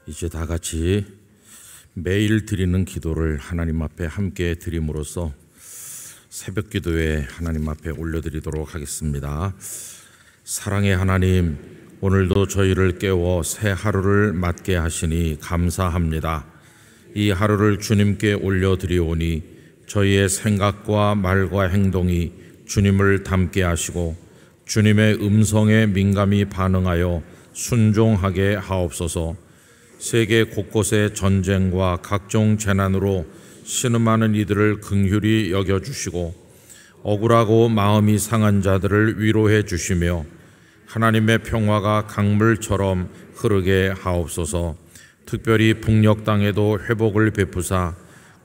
이제 다 같이 매일 드리는 기도를 하나님 앞에 함께 드림으로써 새벽 기도에 하나님 앞에 올려드리도록 하겠습니다. 사랑의 하나님, 오늘도 저희를 깨워 새 하루를 맞게 하시니 감사합니다. 이 하루를 주님께 올려드리오니 저희의 생각과 말과 행동이 주님을 닮게 하시고 주님의 음성에 민감히 반응하여 순종하게 하옵소서. 세계 곳곳의 전쟁과 각종 재난으로 신음하는 이들을 긍휼히 여겨주시고 억울하고 마음이 상한 자들을 위로해 주시며 하나님의 평화가 강물처럼 흐르게 하옵소서. 특별히 북녘 땅에도 회복을 베푸사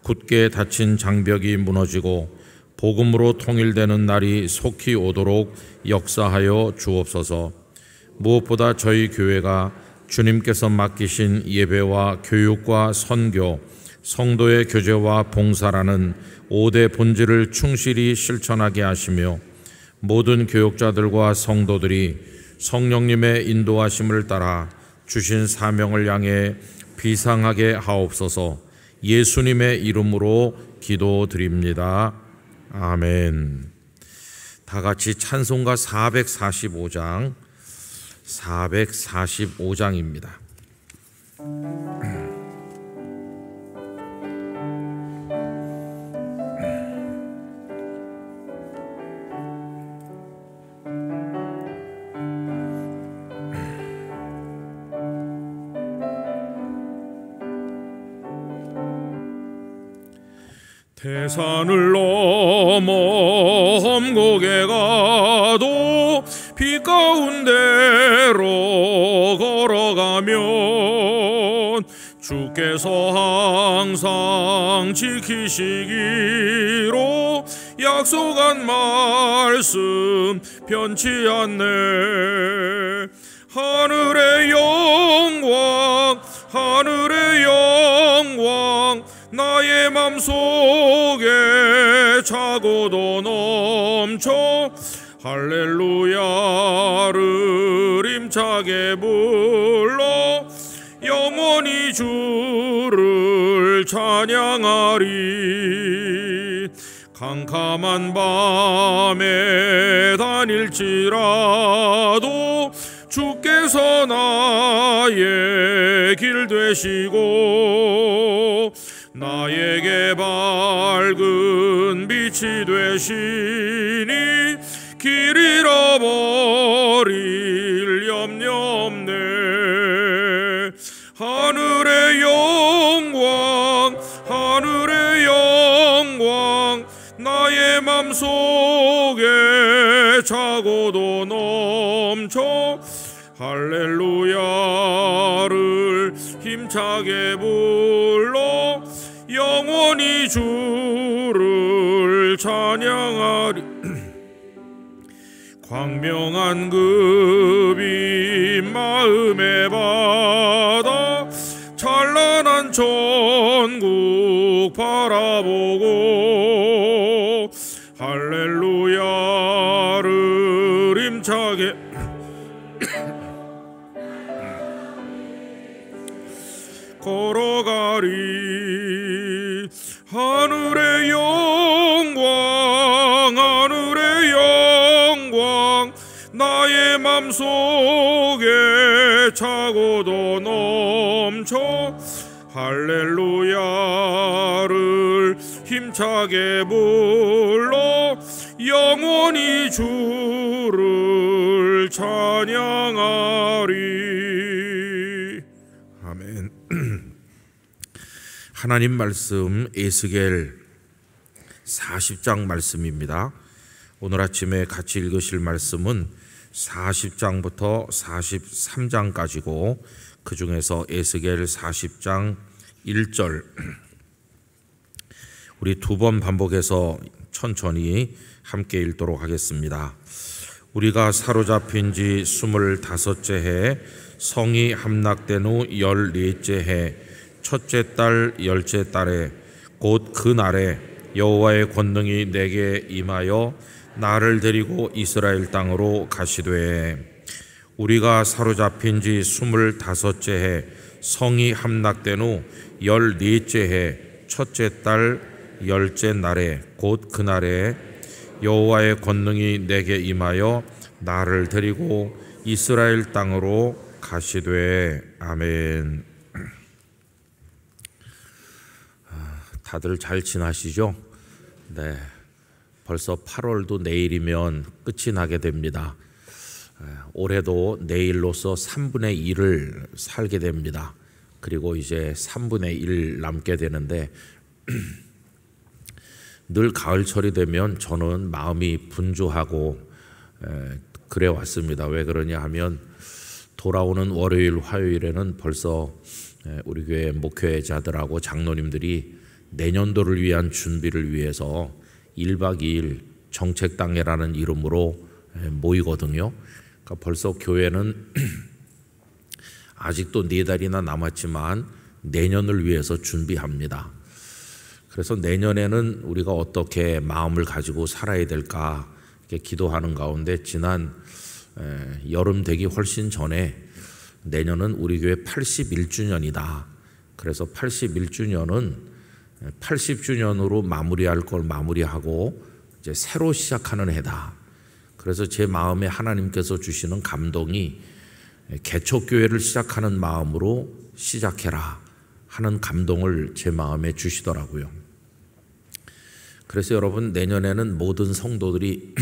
굳게 닫힌 장벽이 무너지고 복음으로 통일되는 날이 속히 오도록 역사하여 주옵소서. 무엇보다 저희 교회가 주님께서 맡기신 예배와 교육과 선교, 성도의 교제와 봉사라는 5대 본질을 충실히 실천하게 하시며 모든 교육자들과 성도들이 성령님의 인도하심을 따라 주신 사명을 향해 비상하게 하옵소서. 예수님의 이름으로 기도드립니다. 아멘. 다 같이 찬송가 445장입니다. 태산을 넘어 험곡에 가도 빛 가운데로 걸어가면 주께서 항상 지키시기로 약속한 말씀 변치 않네. 하늘의 영광, 하늘의 영광, 나의 맘속에 차고도 넘쳐 할렐루야를 힘차게 불러 영원히 주를 찬양하리. 캄캄한 밤에 다닐지라도 주께서 나의 길 되시고 나에게 밝은 빛이 되시니 길 잃어버릴 염려 없네. 하늘의 영광, 하늘의 영광, 나의 맘속에 차고도 넘쳐 할렐루야를 힘차게 불러 영원히 주를 찬양하리. 광명한 급이 마음에 받아 찬란한 천국 바라보고 할렐루야를 힘차게 걸어가리. 하늘의 영광, 하늘의 영광, 나의 맘속에 차고도 넘쳐 할렐루야를 힘차게 불러 영원히 주를 찬양하리. 아멘. 하나님 말씀 에스겔 40장 말씀입니다. 오늘 아침에 같이 읽으실 말씀은 40장부터 43장까지고 그 중에서 에스겔 40장 1절 우리 두 번 반복해서 천천히 함께 읽도록 하겠습니다. 우리가 사로잡힌 지 25째 해 성이 함락된 후 14째 해 첫째 달 10째 달에 곧 그 날에 여호와의 권능이 내게 임하여 나를 데리고 이스라엘 땅으로 가시되 우리가 사로잡힌 지 25째 해 성이 함락된 후 14째 해 첫째 달 10째 날에 곧 그날에 여호와의 권능이 내게 임하여 나를 데리고 이스라엘 땅으로 가시되. 아멘. 다들 잘 지나시죠? 네, 벌써 8월도 내일이면 끝이 나게 됩니다. 올해도 내일로서 3분의 1을 살게 됩니다. 그리고 이제 3분의 1 남게 되는데 늘 가을철이 되면 저는 마음이 분주하고 그래 왔습니다. 왜 그러냐 하면 돌아오는 월요일, 화요일에는 벌써 우리 교회 목회자들하고 장로님들이 내년도를 위한 준비를 위해서 1박 2일 정책당회라는 이름으로 모이거든요. 그러니까 벌써 교회는 아직도 4달이나 남았지만 내년을 위해서 준비합니다. 그래서 내년에는 우리가 어떻게 마음을 가지고 살아야 될까 이렇게 기도하는 가운데 지난 여름 되기 훨씬 전에 내년은 우리 교회 81주년이다. 그래서 81주년은 80주년으로 마무리할 걸 마무리하고 이제 새로 시작하는 해다. 그래서 제 마음에 하나님께서 주시는 감동이 개척교회를 시작하는 마음으로 시작해라 하는 감동을 제 마음에 주시더라고요. 그래서 여러분, 내년에는 모든 성도들이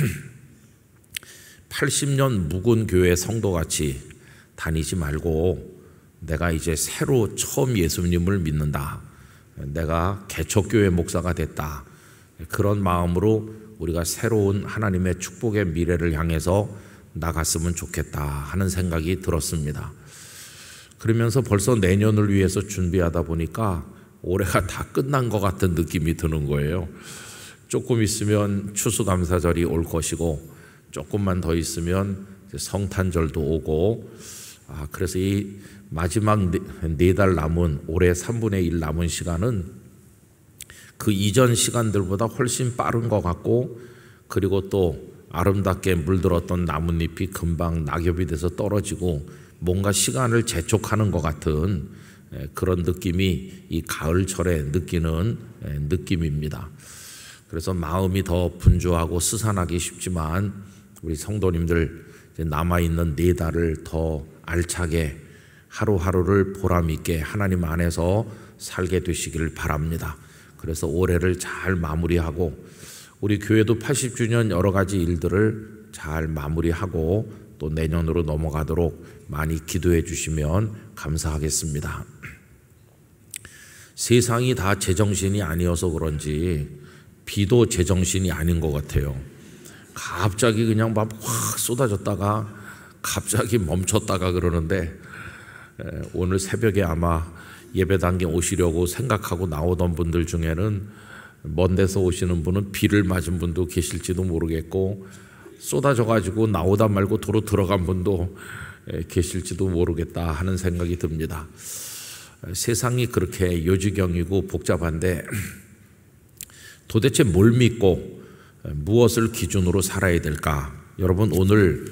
80년 묵은 교회 성도같이 다니지 말고 내가 이제 새로 처음 예수님을 믿는다, 내가 개척교회 목사가 됐다, 그런 마음으로 우리가 새로운 하나님의 축복의 미래를 향해서 나갔으면 좋겠다 하는 생각이 들었습니다. 그러면서 벌써 내년을 위해서 준비하다 보니까 올해가 다 끝난 것 같은 느낌이 드는 거예요. 조금 있으면 추수감사절이 올 것이고 조금만 더 있으면 성탄절도 오고, 그래서 이 마지막 4달 남은 올해 3분의 1 남은 시간은 그 이전 시간들보다 훨씬 빠른 것 같고, 그리고 또 아름답게 물들었던 나뭇잎이 금방 낙엽이 돼서 떨어지고 뭔가 시간을 재촉하는 것 같은 그런 느낌이 이 가을철에 느끼는 느낌입니다. 그래서 마음이 더 분주하고 스산하기 쉽지만 우리 성도님들 남아있는 4달을 더 알차게 하루하루를 보람있게 하나님 안에서 살게 되시기를 바랍니다. 그래서 올해를 잘 마무리하고 우리 교회도 80주년 여러 가지 일들을 잘 마무리하고 또 내년으로 넘어가도록 많이 기도해 주시면 감사하겠습니다. 세상이 다 제정신이 아니어서 그런지 비도 제정신이 아닌 것 같아요. 갑자기 그냥 막 확 쏟아졌다가 갑자기 멈췄다가 그러는데, 오늘 새벽에 아마 예배당에 오시려고 생각하고 나오던 분들 중에는 먼 데서 오시는 분은 비를 맞은 분도 계실지도 모르겠고, 쏟아져 가지고 나오다 말고 도로 들어간 분도 계실지도 모르겠다 하는 생각이 듭니다. 세상이 그렇게 요지경이고 복잡한데 도대체 뭘 믿고 무엇을 기준으로 살아야 될까? 여러분, 오늘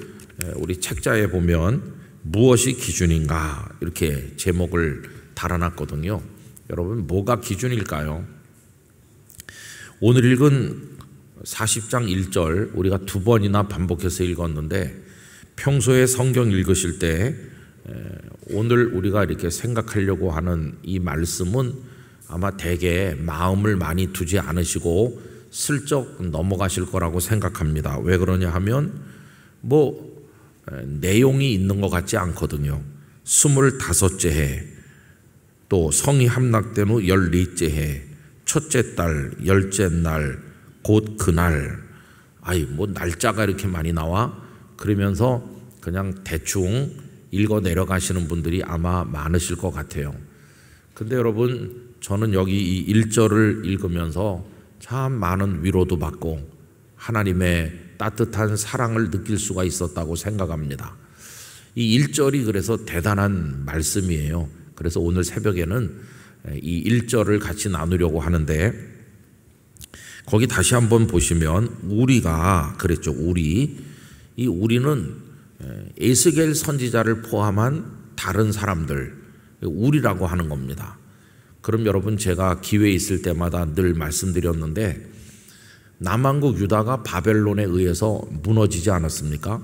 우리 책자에 보면 무엇이 기준인가 이렇게 제목을 달아놨거든요. 여러분, 뭐가 기준일까요? 오늘 읽은 40장 1절 우리가 2번이나 반복해서 읽었는데, 평소에 성경 읽으실 때 오늘 우리가 이렇게 생각하려고 하는 이 말씀은 아마 대개 마음을 많이 두지 않으시고 슬쩍 넘어가실 거라고 생각합니다. 왜 그러냐 하면 내용이 있는 것 같지 않거든요. 25째 해, 또 성이 함락된 후 14째 해, 첫째 달 10째 날, 곧 그날. 날짜가 이렇게 많이 나와? 그러면서 그냥 대충 읽어 내려가시는 분들이 아마 많으실 것 같아요. 근데 여러분, 저는 여기 이 1절을 읽으면서 참 많은 위로도 받고 하나님의 따뜻한 사랑을 느낄 수가 있었다고 생각합니다. 이 1절이 그래서 대단한 말씀이에요. 그래서 오늘 새벽에는 이 1절을 같이 나누려고 하는데, 거기 다시 한번 보시면 우리가 그랬죠. 우리는 에스겔 선지자를 포함한 다른 사람들, 우리라고 하는 겁니다. 그럼 여러분, 제가 기회 있을 때마다 늘 말씀드렸는데 남한국 유다가 바벨론에 의해서 무너지지 않았습니까?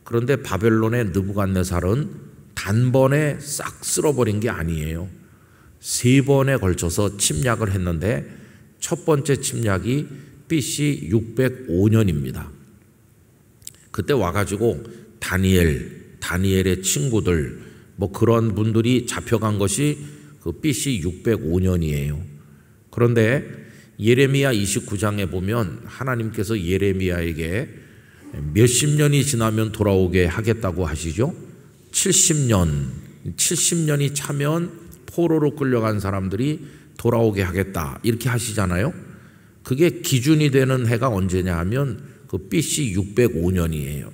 그런데 바벨론의 느부갓네살은 단번에 싹 쓸어버린 게 아니에요. 3번에 걸쳐서 침략을 했는데 첫 번째 침략이 BC 605년입니다. 그때 와가지고 다니엘의 친구들 뭐 그런 분들이 잡혀간 것이 그 BC 605년이에요. 그런데 예레미야 29장에 보면 하나님께서 예레미야에게 몇십 년이 지나면 돌아오게 하겠다고 하시죠. 70년이 차면 포로로 끌려간 사람들이 돌아오게 하겠다 이렇게 하시잖아요. 그게 기준이 되는 해가 언제냐 하면 그 BC 605년이에요.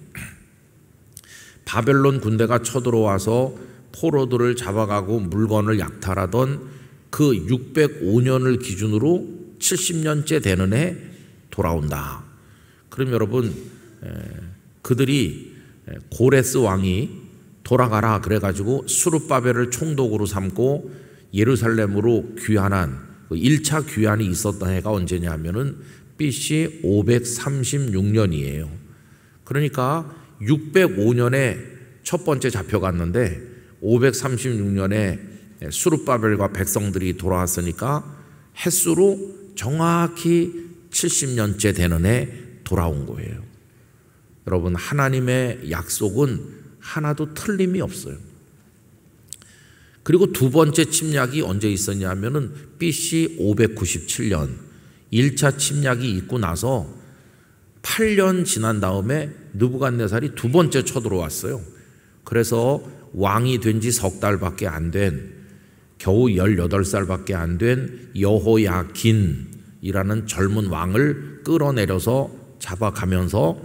바벨론 군대가 쳐들어와서 포로들을 잡아가고 물건을 약탈하던 그 605년을 기준으로 70년째 되는 해 돌아온다. 그럼 여러분, 그들이 고레스 왕이 돌아가라 그래가지고 수르바벨을 총독으로 삼고 예루살렘으로 귀환한 1차 귀환이 있었던 해가 언제냐 하면은 BC 536년이에요. 그러니까 605년에 첫 번째 잡혀갔는데 536년에 수르바벨과 백성들이 돌아왔으니까 햇수로 정확히 70년째 되는 해 돌아온 거예요. 여러분, 하나님의 약속은 하나도 틀림이 없어요. 그리고 두 번째 침략이 언제 있었냐면은 BC 597년 1차 침략이 있고 나서 8년 지난 다음에 느부갓네살이 두 번째 쳐들어왔어요. 그래서 왕이 된 지 석 달밖에 안 된, 겨우 18살밖에 안 된 여호야긴이라는 젊은 왕을 끌어내려서 잡아가면서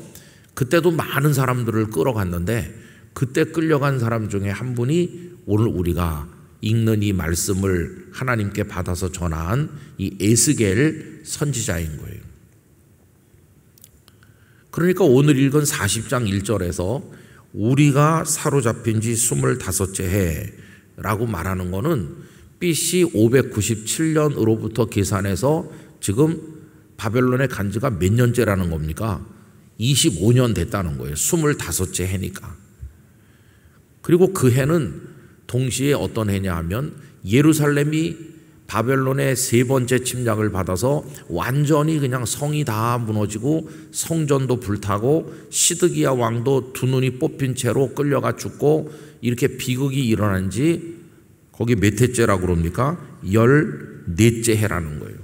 그때도 많은 사람들을 끌어갔는데 그때 끌려간 사람 중에 한 분이 오늘 우리가 읽는 이 말씀을 하나님께 받아서 전한 이 에스겔 선지자인 거예요. 그러니까 오늘 읽은 40장 1절에서 우리가 사로잡힌 지 25째 해라고 말하는 거는 BC 597년으로부터 계산해서 지금 바벨론에 간 지가 몇 년째라는 겁니까? 25년 됐다는 거예요. 25째 해니까. 그리고 그 해는 동시에 어떤 해냐 하면 예루살렘이 바벨론의 세 번째 침략을 받아서 완전히 그냥 성이 다 무너지고 성전도 불타고 시드기야 왕도 두 눈이 뽑힌 채로 끌려가 죽고 이렇게 비극이 일어난 지 거기 몇 해째라고 그럽니까? 14째 해라는 거예요.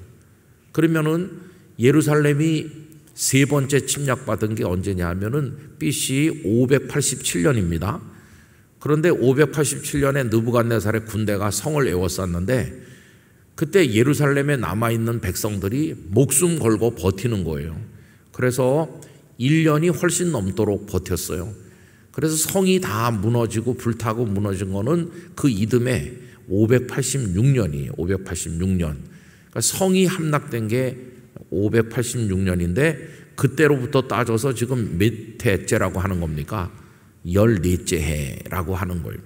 그러면은 예루살렘이 세 번째 침략받은 게 언제냐 하면은 BC 587년입니다. 그런데 587년에 느부갓네살의 군대가 성을 에워쌌는데 그때 예루살렘에 남아있는 백성들이 목숨 걸고 버티는 거예요. 그래서 1년이 훨씬 넘도록 버텼어요. 그래서 성이 다 무너지고 불타고 무너진 거는 그 이듬해 586년이에요. 586년. 그러니까 성이 함락된 게 586년인데 그때로부터 따져서 지금 몇 해째라고 하는 겁니까? 14째 해라고 하는 거예요.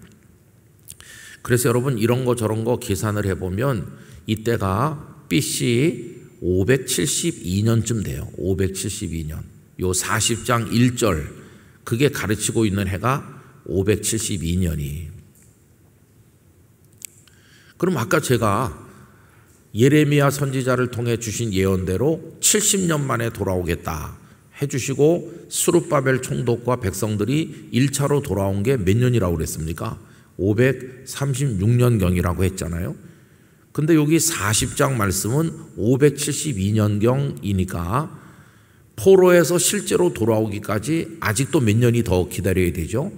그래서 여러분 이런 거 저런 거 계산을 해보면 이때가 BC 572년쯤 돼요. 572년. 요 40장 1절 그게 가르치고 있는 해가 572년이. 그럼 아까 제가 예레미야 선지자를 통해 주신 예언대로 70년 만에 돌아오겠다 해주시고 수르바벨 총독과 백성들이 1차로 돌아온 게 몇 년이라고 그랬습니까? 536년경이라고 했잖아요. 근데 여기 40장 말씀은 572년경이니까 포로에서 실제로 돌아오기까지 아직도 몇 년이 더 기다려야 되죠?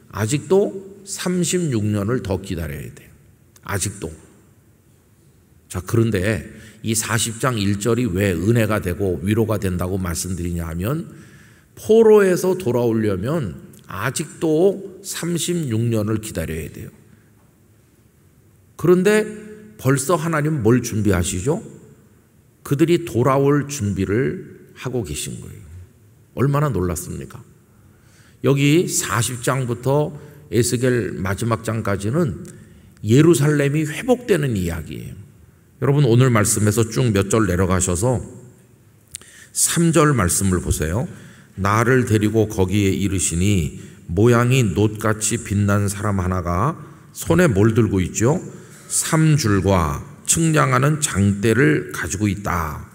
아직도 36년을 더 기다려야 돼요. 아직도. 자, 그런데 이 40장 1절이 왜 은혜가 되고 위로가 된다고 말씀드리냐 하면 포로에서 돌아오려면 아직도 36년을 기다려야 돼요. 그런데 벌써 하나님은 뭘 준비하시죠? 그들이 돌아올 준비를 하고 계신 거예요. 얼마나 놀랐습니까? 여기 40장부터 에스겔 마지막 장까지는 예루살렘이 회복되는 이야기예요. 여러분 오늘 말씀에서 쭉 몇 절 내려가셔서 3절 말씀을 보세요. 나를 데리고 거기에 이르시니 모양이 놋같이 빛난 사람 하나가 손에 뭘 들고 있죠? 3줄과 측량하는 장대를 가지고 있다.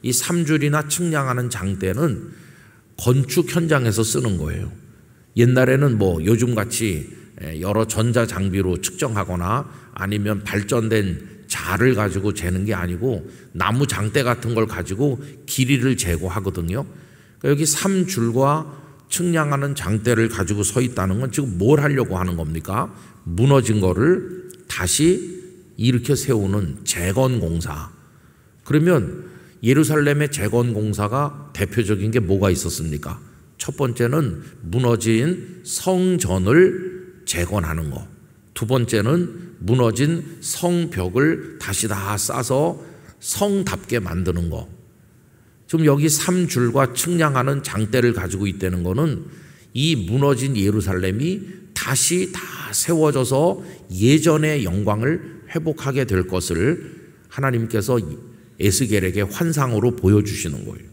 이 3줄이나 측량하는 장대는 건축 현장에서 쓰는 거예요. 옛날에는 뭐 요즘같이 여러 전자장비로 측정하거나 아니면 발전된 자를 가지고 재는 게 아니고 나무 장대 같은 걸 가지고 길이를 재고 하거든요. 그러니까 여기 3줄과 측량하는 장대를 가지고 서 있다는 건 지금 뭘 하려고 하는 겁니까? 무너진 거를 다시 일으켜 세우는 재건공사. 그러면 예루살렘의 재건공사가 대표적인 게 뭐가 있었습니까? 첫 번째는 무너진 성전을 재건하는 거. 두 번째는 무너진 성벽을 다시 다 싸서 성답게 만드는 거. 지금 여기 3줄과 측량하는 장대를 가지고 있다는 거는 이 무너진 예루살렘이 다시 다 세워져서 예전의 영광을 회복하게 될 것을 하나님께서 에스겔에게 환상으로 보여주시는 거예요.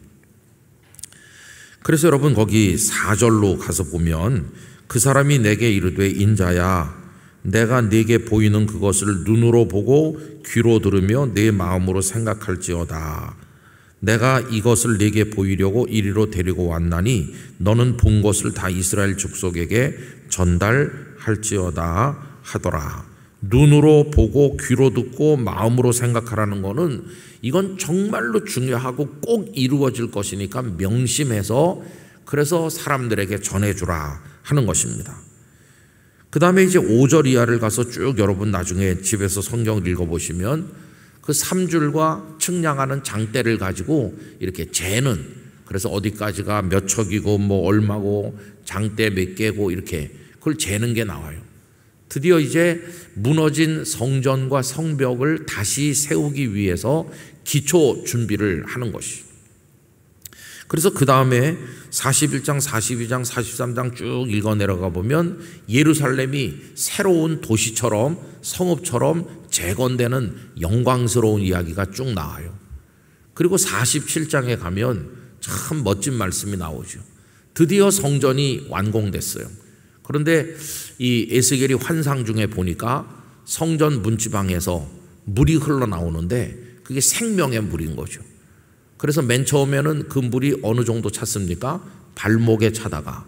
그래서 여러분 거기 4절로 가서 보면 그 사람이 내게 이르되 인자야 내가 네게 보이는 그것을 눈으로 보고 귀로 들으며 내 마음으로 생각할지어다. 내가 이것을 네게 보이려고 이리로 데리고 왔나니 너는 본 것을 다 이스라엘 족속에게 전달할지어다 하더라. 눈으로 보고 귀로 듣고 마음으로 생각하라는 거는 이건 정말로 중요하고 꼭 이루어질 것이니까 명심해서 그래서 사람들에게 전해주라 하는 것입니다. 그 다음에 이제 5절 이하를 가서 쭉 여러분 나중에 집에서 성경을 읽어보시면 그 3줄과 측량하는 장대를 가지고 이렇게 재는, 그래서 어디까지가 몇 척이고 뭐 얼마고 장대 몇 개고 이렇게 그걸 재는 게 나와요. 드디어 이제 무너진 성전과 성벽을 다시 세우기 위해서 기초 준비를 하는 것이. 그래서 그 다음에 41장, 42장, 43장 쭉 읽어 내려가 보면 예루살렘이 새로운 도시처럼 성읍처럼 재건되는 영광스러운 이야기가 쭉 나와요. 그리고 47장에 가면 참 멋진 말씀이 나오죠. 드디어 성전이 완공됐어요. 그런데 이 에스겔이 환상 중에 보니까 성전 문지방에서 물이 흘러나오는데 그게 생명의 물인 거죠. 그래서 맨 처음에는 그 물이 어느 정도 찼습니까? 발목에 차다가,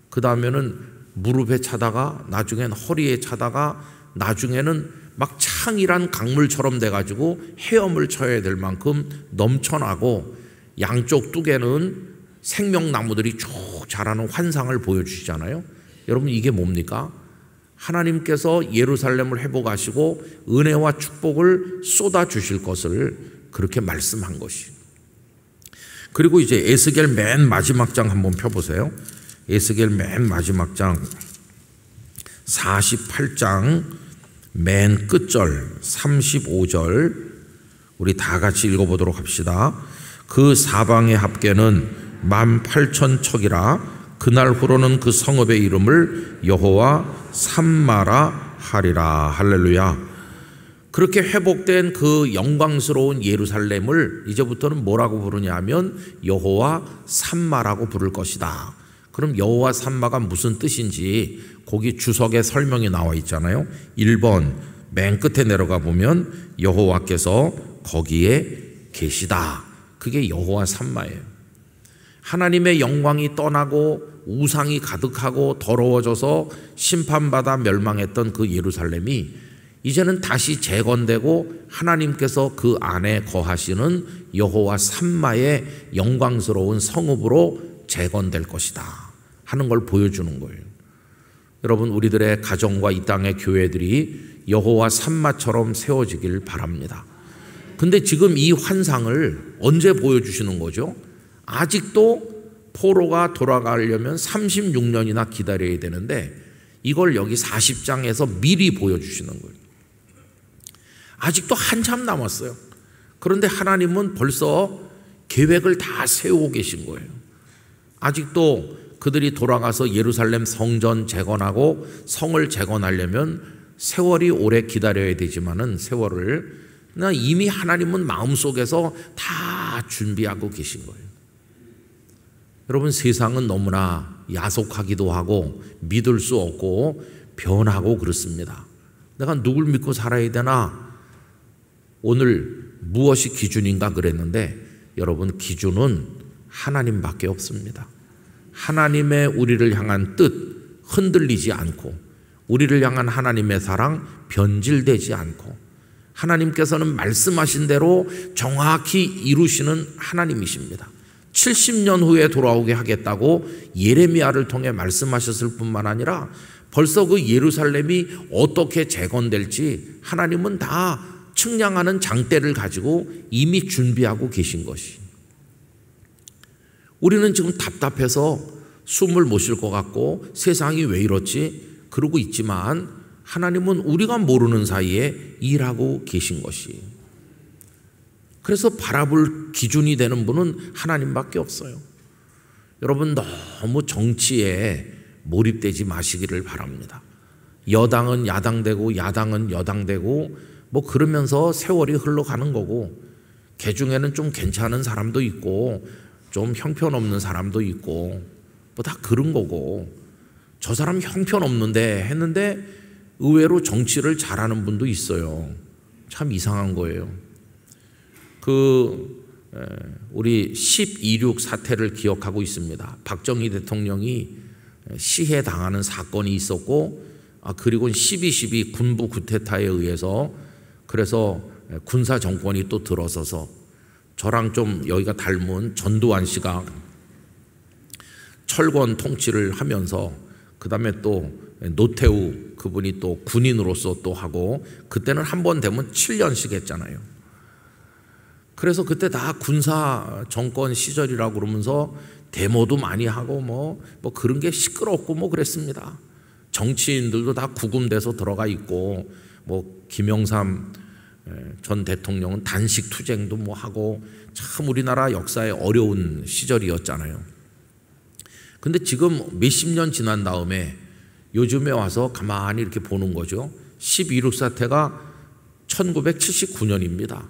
그 다음에는 무릎에 차다가, 나중엔 허리에 차다가, 나중에는 막 창이란 강물처럼 돼가지고 헤엄을 쳐야 될 만큼 넘쳐나고 양쪽 뚝에는 생명나무들이 쭉 자라는 환상을 보여주시잖아요. 여러분 이게 뭡니까? 하나님께서 예루살렘을 회복하시고 은혜와 축복을 쏟아주실 것을 그렇게 말씀한 것이. 그리고 이제 에스겔 맨 마지막 장 한번 펴보세요. 에스겔 맨 마지막 장 48장 맨 끝절 35절 우리 다 같이 읽어보도록 합시다. 그 사방의 합계는 18,000척이라 그날 후로는 그 성읍의 이름을 여호와 삼마라 하리라. 할렐루야. 그렇게 회복된 그 영광스러운 예루살렘을 이제부터는 뭐라고 부르냐 하면 여호와 삼마라고 부를 것이다. 그럼 여호와 삼마가 무슨 뜻인지 거기 주석에 설명이 나와 있잖아요. 1번 맨 끝에 내려가 보면 여호와께서 거기에 계시다. 그게 여호와 삼마예요. 하나님의 영광이 떠나고 우상이 가득하고 더러워져서 심판받아 멸망했던 그 예루살렘이 이제는 다시 재건되고 하나님께서 그 안에 거하시는 여호와 삼마의 영광스러운 성읍으로 재건될 것이다 하는 걸 보여주는 거예요. 여러분 우리들의 가정과 이 땅의 교회들이 여호와 삼마처럼 세워지길 바랍니다. 근데 지금 이 환상을 언제 보여주시는 거죠? 아직도 포로가 돌아가려면 36년이나 기다려야 되는데 이걸 여기 40장에서 미리 보여주시는 거예요. 아직도 한참 남았어요. 그런데 하나님은 벌써 계획을 다 세우고 계신 거예요. 아직도 그들이 돌아가서 예루살렘 성전 재건하고 성을 재건하려면 세월이 오래 기다려야 되지만은 세월을 이미 하나님은 마음속에서 다 준비하고 계신 거예요. 여러분, 세상은 너무나 야속하기도 하고 믿을 수 없고 변하고 그렇습니다. 내가 누굴 믿고 살아야 되나? 오늘 무엇이 기준인가 그랬는데, 여러분, 기준은 하나님밖에 없습니다. 하나님의 우리를 향한 뜻 흔들리지 않고, 우리를 향한 하나님의 사랑 변질되지 않고, 하나님께서는 말씀하신 대로 정확히 이루시는 하나님이십니다. 70년 후에 돌아오게 하겠다고 예레미야를 통해 말씀하셨을 뿐만 아니라 벌써 그 예루살렘이 어떻게 재건될지 하나님은 다 측량하는 장대를 가지고 이미 준비하고 계신 것이. 우리는 지금 답답해서 숨을 못 쉴 것 같고 세상이 왜 이렇지 그러고 있지만, 하나님은 우리가 모르는 사이에 일하고 계신 것이. 그래서 바라볼 기준이 되는 분은 하나님밖에 없어요. 여러분, 너무 정치에 몰입되지 마시기를 바랍니다. 여당은 야당되고 야당은 여당되고 뭐 그러면서 세월이 흘러가는 거고, 개중에는 좀 괜찮은 사람도 있고 좀 형편없는 사람도 있고 뭐 다 그런 거고, 저 사람 형편없는데 했는데 의외로 정치를 잘하는 분도 있어요. 참 이상한 거예요. 우리 12.26 사태를 기억하고 있습니다. 박정희 대통령이 시해 당하는 사건이 있었고, 그리고 12.12 군부 쿠데타에 의해서 그래서 군사 정권이 또 들어서서 저랑 좀 여기가 닮은 전두환 씨가 철권 통치를 하면서, 그 다음에 또 노태우 그분이 또 군인으로서 또 하고, 그때는 한 번 되면 7년씩 했잖아요. 그래서 그때 다 군사 정권 시절이라고 그러면서 데모도 많이 하고 뭐 그런 게 시끄럽고 뭐 그랬습니다. 정치인들도 다 구금돼서 들어가 있고, 뭐 김영삼 전 대통령은 단식 투쟁도 뭐 하고, 참 우리나라 역사에 어려운 시절이었잖아요. 근데 지금 몇십 년 지난 다음에 요즘에 와서 가만히 이렇게 보는 거죠. 12.26 사태가 1979년입니다.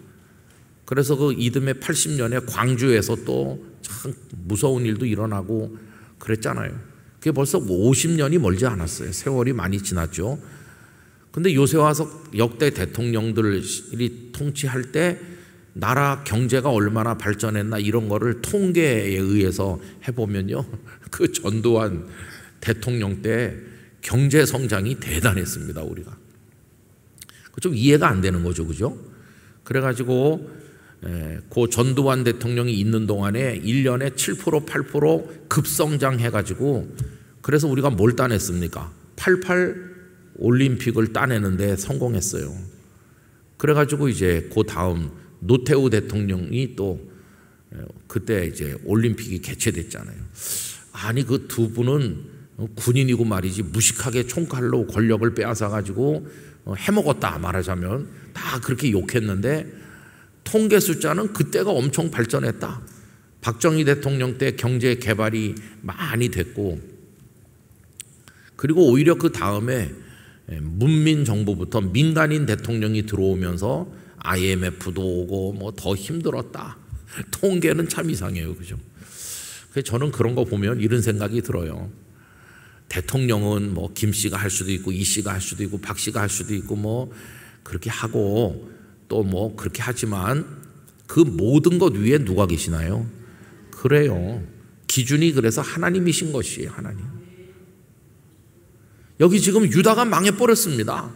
그래서 그 이듬해 80년에 광주에서 또 참 무서운 일도 일어나고 그랬잖아요. 그게 벌써 50년이 멀지 않았어요. 세월이 많이 지났죠. 근데 요새 와서 역대 대통령들이 통치할 때 나라 경제가 얼마나 발전했나 이런 거를 통계에 의해서 해보면요, 그 전두환 대통령 때 경제 성장이 대단했습니다. 우리가 좀 이해가 안 되는 거죠, 그죠? 그래가지고 그 전두환 대통령이 있는 동안에 1년에 7% 8% 급성장해가지고, 그래서 우리가 뭘 따냈습니까? 88 올림픽을 따내는데 성공했어요. 그래가지고 이제 그 다음 노태우 대통령이 또 그때 이제 올림픽이 개최됐잖아요. 아니, 그 두 분은 군인이고 말이지 무식하게 총칼로 권력을 빼앗아가지고 해먹었다 말하자면 다 그렇게 욕했는데, 통계 숫자는 그때가 엄청 발전했다. 박정희 대통령 때 경제 개발이 많이 됐고, 그리고 오히려 그 다음에 문민 정부부터 민간인 대통령이 들어오면서 IMF도 오고 뭐 더 힘들었다. 통계는 참 이상해요, 그죠? 그래서 저는 그런 거 보면 이런 생각이 들어요. 대통령은 뭐 김 씨가 할 수도 있고 이 씨가 할 수도 있고 박 씨가 할 수도 있고 뭐 그렇게 하고 또 뭐 그렇게 하지만 그 모든 것 위에 누가 계시나요? 그래요. 기준이 그래서 하나님이신 것이에요. 하나님. 여기 지금 유다가 망해버렸습니다.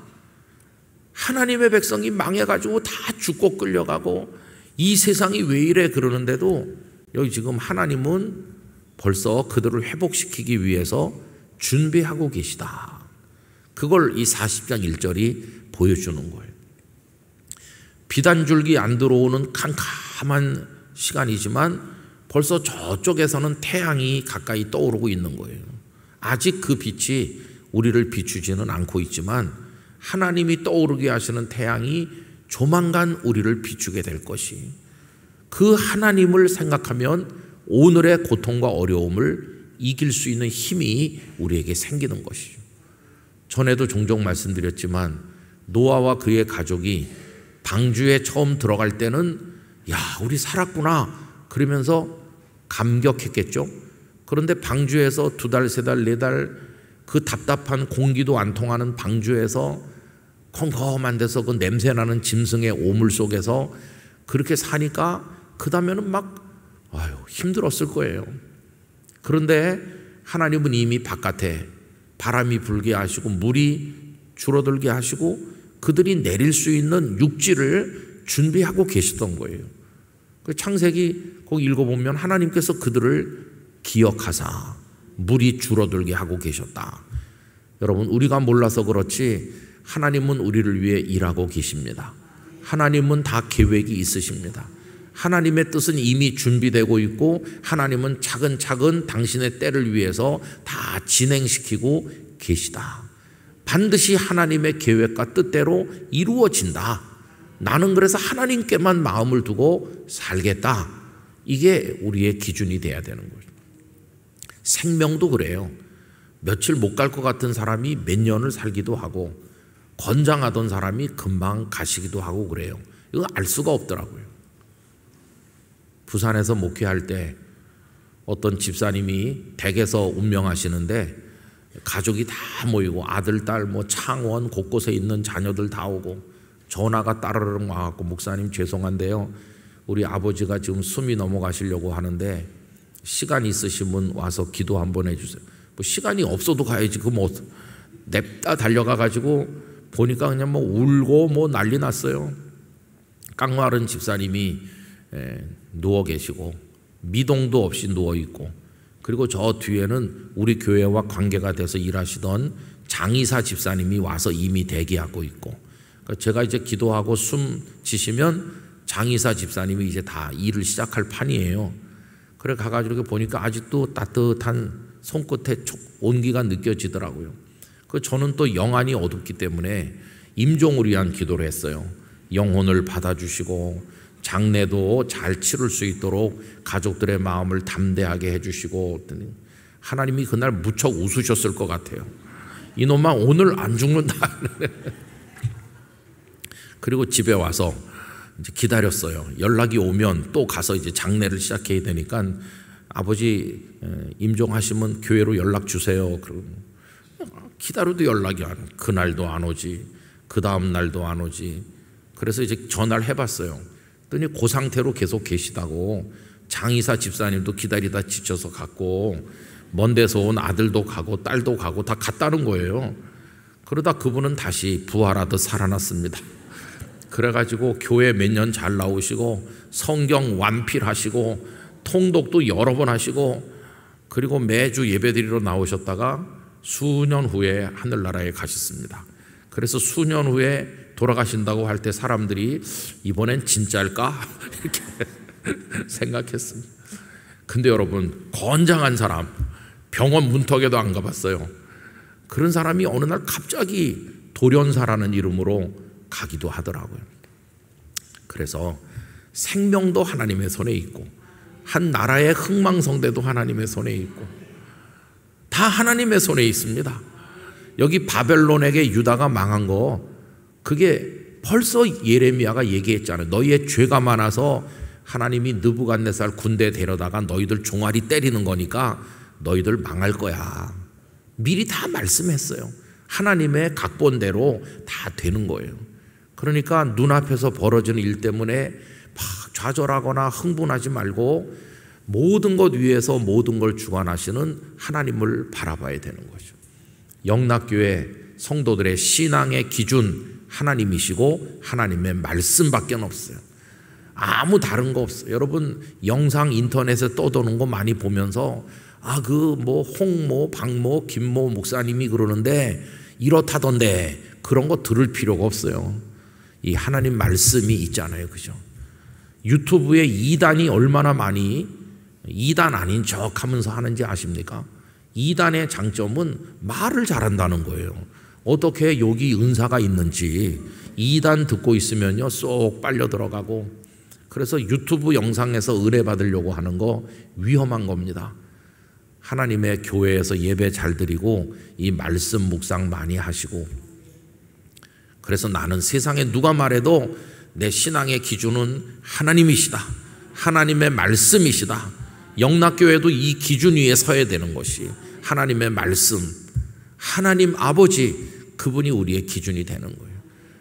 하나님의 백성이 망해가지고 다 죽고 끌려가고 이 세상이 왜 이래 그러는데도 여기 지금 하나님은 벌써 그들을 회복시키기 위해서 준비하고 계시다. 그걸 이 40장 1절이 보여주는 거예요. 비단줄기 안 들어오는 캄캄한 시간이지만 벌써 저쪽에서는 태양이 가까이 떠오르고 있는 거예요. 아직 그 빛이 우리를 비추지는 않고 있지만 하나님이 떠오르게 하시는 태양이 조만간 우리를 비추게 될 것이, 그 하나님을 생각하면 오늘의 고통과 어려움을 이길 수 있는 힘이 우리에게 생기는 것이죠. 전에도 종종 말씀드렸지만 노아와 그의 가족이 방주에 처음 들어갈 때는 야, 우리 살았구나 그러면서 감격했겠죠. 그런데 방주에서 2달, 3달, 4달 그 답답한 공기도 안 통하는 방주에서 컴컴한 데서 그 냄새나는 짐승의 오물 속에서 그렇게 사니까 그 다음에는 막 힘들었을 거예요. 그런데 하나님은 이미 바깥에 바람이 불게 하시고 물이 줄어들게 하시고 그들이 내릴 수 있는 육지를 준비하고 계시던 거예요. 그 창세기 거기 읽어보면 하나님께서 그들을 기억하사 물이 줄어들게 하고 계셨다. 여러분, 우리가 몰라서 그렇지 하나님은 우리를 위해 일하고 계십니다. 하나님은 다 계획이 있으십니다. 하나님의 뜻은 이미 준비되고 있고 하나님은 차근차근 당신의 때를 위해서 다 진행시키고 계시다. 반드시 하나님의 계획과 뜻대로 이루어진다. 나는 그래서 하나님께만 마음을 두고 살겠다. 이게 우리의 기준이 돼야 되는 거예요. 생명도 그래요. 며칠 못 갈 것 같은 사람이 몇 년을 살기도 하고 건장하던 사람이 금방 가시기도 하고 그래요. 이거 알 수가 없더라고요. 부산에서 목회할 때 어떤 집사님이 댁에서 운명하시는데 가족이 다 모이고 아들, 딸, 창원 곳곳에 있는 자녀들 다 오고 전화가 따르릉 와갖고 목사님 죄송한데요. 우리 아버지가 지금 숨이 넘어가시려고 하는데 시간 있으시면 와서 기도 한번 해주세요. 시간이 없어도 가야지. 냅다 달려가가지고 보니까 그냥 울고 난리 났어요. 깡마른 집사님이 누워 계시고 미동도 없이 누워 있고 그리고 저 뒤에는 우리 교회와 관계가 돼서 일하시던 장이사 집사님이 와서 이미 대기하고 있고 제가 이제 기도하고 숨 지시면 장이사 집사님이 이제 다 일을 시작할 판이에요. 그래 가가지고 이렇게 보니까 아직도 따뜻한 손끝에 온기가 느껴지더라고요. 저는 또 영안이 어둡기 때문에 임종을 위한 기도를 했어요. 영혼을 받아주시고 장례도 잘 치를 수 있도록 가족들의 마음을 담대하게 해주시고 하나님이 그날 무척 웃으셨을 것 같아요. 이놈아 오늘 안 죽는다. 그리고 집에 와서 이제 기다렸어요. 연락이 오면 또 가서 이제 장례를 시작해야 되니까 아버지 임종하시면 교회로 연락 주세요. 기다려도 연락이 안 오고 그날도 안 오지 그 다음 날도 안 오지. 그래서 이제 전화를 해봤어요. 그랬더니 그 상태로 계속 계시다고. 장이사 집사님도 기다리다 지쳐서 갔고 먼 데서 온 아들도 가고 딸도 가고 다 갔다는 거예요. 그러다 그분은 다시 부활하듯 살아났습니다. 그래가지고 교회 몇 년 잘 나오시고 성경 완필하시고 통독도 여러 번 하시고 그리고 매주 예배드리러 나오셨다가 수년 후에 하늘나라에 가셨습니다. 그래서 수년 후에 돌아가신다고 할 때 사람들이 이번엔 진짜일까? 이렇게 생각했습니다. 근데 여러분, 건장한 사람, 병원 문턱에도 안 가봤어요. 그런 사람이 어느 날 갑자기 돌연사라는 이름으로 가기도 하더라고요. 그래서 생명도 하나님의 손에 있고 한 나라의 흥망성대도 하나님의 손에 있고 다 하나님의 손에 있습니다. 여기 바벨론에게 유다가 망한 거 그게 벌써 예레미야가 얘기했잖아요. 너희의 죄가 많아서 하나님이 느부갓네살 군대 데려다가 너희들 종아리 때리는 거니까 너희들 망할 거야. 미리 다 말씀했어요. 하나님의 각본대로 다 되는 거예요. 그러니까 눈앞에서 벌어지는 일 때문에 막 좌절하거나 흥분하지 말고 모든 것 위에서 모든 걸 주관하시는 하나님을 바라봐야 되는 거죠. 영락교회 성도들의 신앙의 기준 하나님이시고 하나님의 말씀밖에 없어요. 아무 다른 거 없어요. 여러분 영상 인터넷에 떠도는 거 많이 보면서 홍모, 박모, 김모 목사님이 그러는데 이렇다던데 그런 거 들을 필요가 없어요. 이 하나님 말씀이 있잖아요. 그죠? 유튜브에 2단이 얼마나 많이 2단 아닌 척 하면서 하는지 아십니까? 2단의 장점은 말을 잘한다는 거예요. 어떻게 여기 은사가 있는지 2단 듣고 있으면요 쏙 빨려 들어가고. 그래서 유튜브 영상에서 은혜 받으려고 하는 거 위험한 겁니다. 하나님의 교회에서 예배 잘 드리고 이 말씀 묵상 많이 하시고, 그래서 나는 세상에 누가 말해도 내 신앙의 기준은 하나님이시다, 하나님의 말씀이시다. 영락교회도 이 기준 위에 서야 되는 것이 하나님의 말씀, 하나님 아버지, 그분이 우리의 기준이 되는 거예요.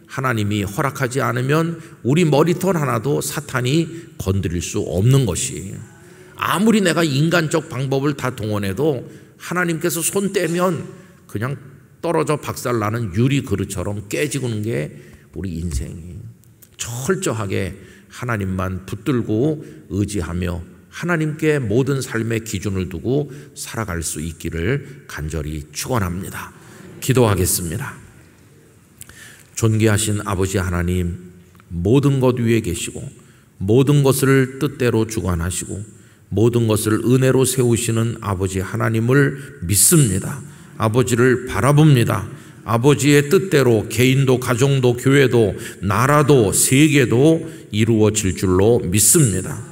하나님이 허락하지 않으면 우리 머리털 하나도 사탄이 건드릴 수 없는 것이에요. 아무리 내가 인간적 방법을 다 동원해도 하나님께서 손 떼면 그냥 떨어져 박살나는 유리 그릇처럼 깨지고는 게 우리 인생이에요. 철저하게 하나님만 붙들고 의지하며 하나님께 모든 삶의 기준을 두고 살아갈 수 있기를 간절히 축원합니다. 기도하겠습니다. 존귀하신 아버지 하나님, 모든 것 위에 계시고 모든 것을 뜻대로 주관하시고 모든 것을 은혜로 세우시는 아버지 하나님을 믿습니다. 아버지를 바라봅니다. 아버지의 뜻대로 개인도 가정도 교회도 나라도 세계도 이루어질 줄로 믿습니다.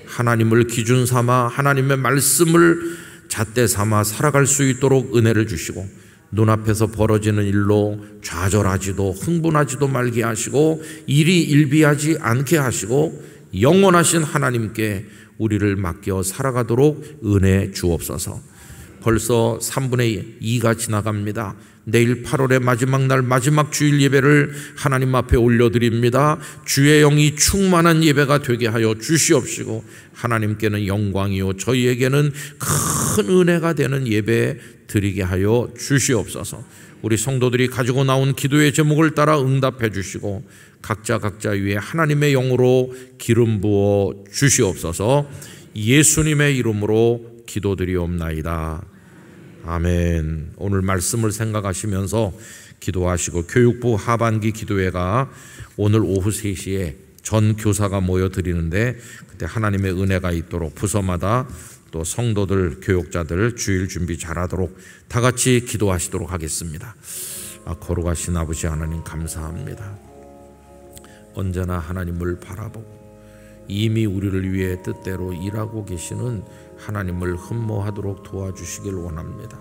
하나님을 기준 삼아 하나님의 말씀을 잣대 삼아 살아갈 수 있도록 은혜를 주시고, 눈앞에서 벌어지는 일로 좌절하지도 흥분하지도 말게 하시고 일이 일비하지 않게 하시고 영원하신 하나님께 우리를 맡겨 살아가도록 은혜 주옵소서. 벌써 3분의 2가 지나갑니다. 내일 8월의 마지막 날 마지막 주일 예배를 하나님 앞에 올려드립니다. 주의 영이 충만한 예배가 되게 하여 주시옵시고 하나님께는 영광이요 저희에게는 큰 은혜가 되는 예배 드리게 하여 주시옵소서. 우리 성도들이 가지고 나온 기도의 제목을 따라 응답해 주시고 각자 위에 하나님의 영으로 기름 부어 주시옵소서. 예수님의 이름으로 기도드리옵나이다. 아멘. 오늘 말씀을 생각하시면서 기도하시고, 교육부 하반기 기도회가 오늘 오후 3시에 전 교사가 모여 드리는데 그때 하나님의 은혜가 있도록 부서마다 또 성도들, 교육자들 주일 준비 잘하도록 다 같이 기도하시도록 하겠습니다. 거룩하신 아버지 하나님 감사합니다. 언제나 하나님을 바라보고 이미 우리를 위해 뜻대로 일하고 계시는 하나님을 흠모하도록 도와주시길 원합니다.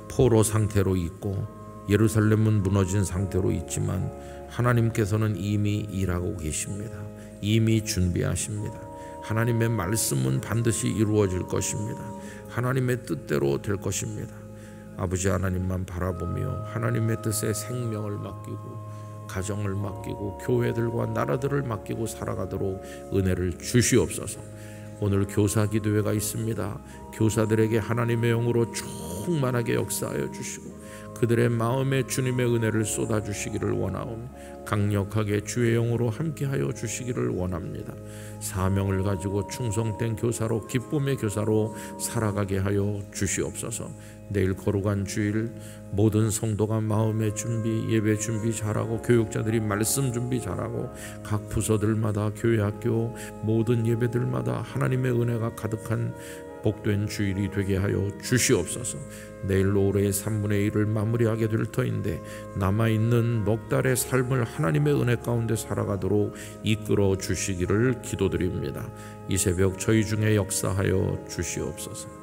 포로 상태로 있고 예루살렘은 무너진 상태로 있지만 하나님께서는 이미 일하고 계십니다. 이미 준비하십니다. 하나님의 말씀은 반드시 이루어질 것입니다. 하나님의 뜻대로 될 것입니다. 아버지 하나님만 바라보며 하나님의 뜻에 생명을 맡기고 가정을 맡기고 교회들과 나라들을 맡기고 살아가도록 은혜를 주시옵소서. 오늘 교사 기도회가 있습니다. 교사들에게 하나님의 영으로 충만하게 역사하여 주시고 그들의 마음에 주님의 은혜를 쏟아주시기를 원하오며 강력하게 주의 영으로 함께하여 주시기를 원합니다. 사명을 가지고 충성된 교사로 기쁨의 교사로 살아가게 하여 주시옵소서. 내일 거룩한 주일 모든 성도가 마음의 준비, 예배 준비 잘하고 교육자들이 말씀 준비 잘하고 각 부서들마다 교회 학교 모든 예배들마다 하나님의 은혜가 가득한 복된 주일이 되게 하여 주시옵소서. 내일로 올해의 3분의 1을 마무리하게 될 터인데 남아있는 넉 달의 삶을 하나님의 은혜 가운데 살아가도록 이끌어 주시기를 기도드립니다. 이 새벽 저희 중에 역사하여 주시옵소서.